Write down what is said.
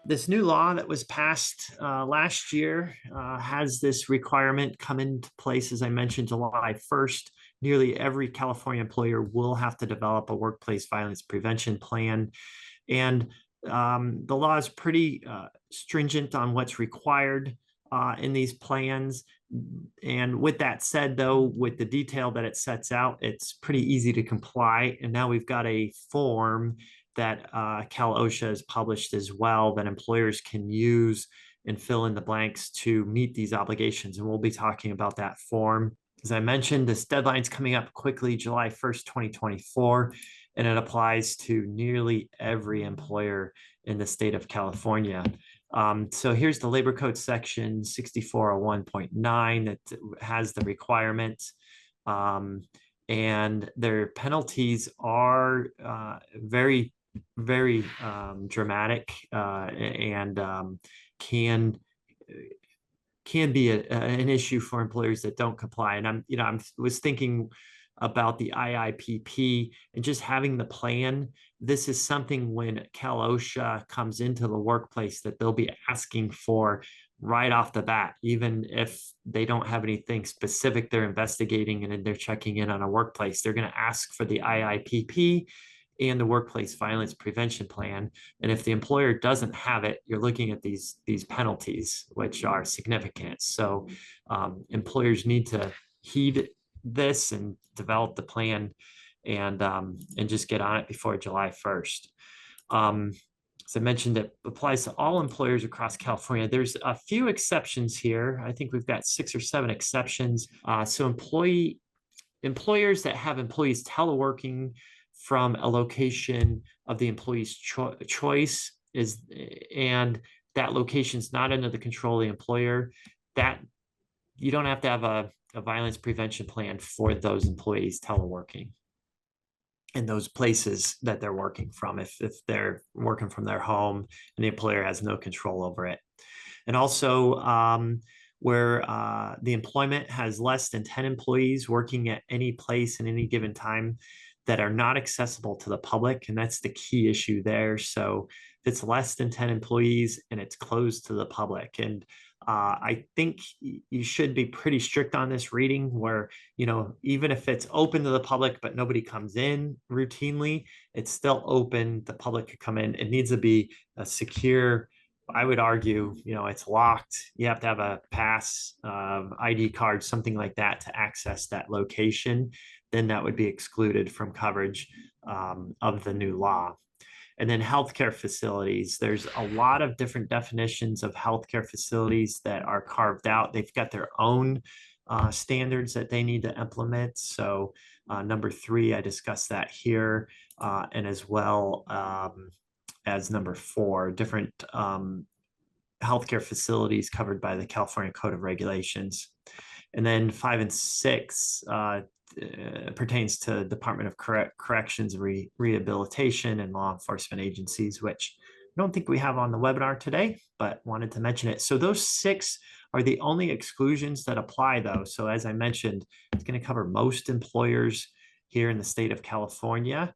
This new law that was passed last year has this requirement come into place, as I mentioned, July 1st. Nearly every California employer will have to develop a workplace violence prevention plan. And the law is pretty stringent on what's required in these plans. And with that said, though, with the detail that it sets out, it's pretty easy to comply. And now we've got a form that Cal OSHA has published as well that employers can use and fill in the blanks to meet these obligations. And we'll be talking about that form. As I mentioned, this deadline's coming up quickly, July 1st, 2024, and it applies to nearly every employer in the state of California. So here's the Labor Code section 6401.9 that has the requirements. And their penalties are very dramatic and can be an issue for employers that don't comply. And I was thinking about the IIPP and just having the plan. This is something when Cal OSHA comes into the workplace that they'll be asking for right off the bat, even if they don't have anything specific they're investigating and they're checking in on a workplace. They're going to ask for the IIPP and the workplace violence prevention plan. And if the employer doesn't have it, you're looking at these penalties, which are significant. So employers need to heed this and develop the plan and just get on it before July 1st. As I mentioned, it applies to all employers across California. There's a few exceptions here. I think we've got 6 or 7 exceptions. So employers that have employees teleworking from a location of the employee's choice and that location is not under the control of the employer, that you don't have to have a violence prevention plan for those employees teleworking in those places that they're working from, if they're working from their home and the employer has no control over it. And also where the employment has less than 10 employees working at any place in any given time that are not accessible to the public. And that's the key issue there. So if it's less than 10 employees and it's closed to the public, and I think you should be pretty strict on this reading where, even if it's open to the public, but nobody comes in routinely, it's still open. The public could come in. It needs to be a secure, I would argue, it's locked. You have to have a pass, ID card, something like that to access that location. Then that would be excluded from coverage of the new law. And then healthcare facilities, there's a lot of different definitions of healthcare facilities that are carved out. They've got their own standards that they need to implement. So number 3, I discussed that here, and as well as number 4, different healthcare facilities covered by the California Code of Regulations. And then 5 and 6 pertains to Department of Corrections, Rehabilitation, and law enforcement agencies, which I don't think we have on the webinar today, but wanted to mention it. So those 6 are the only exclusions that apply, though. So as I mentioned, it's going to cover most employers here in the state of California.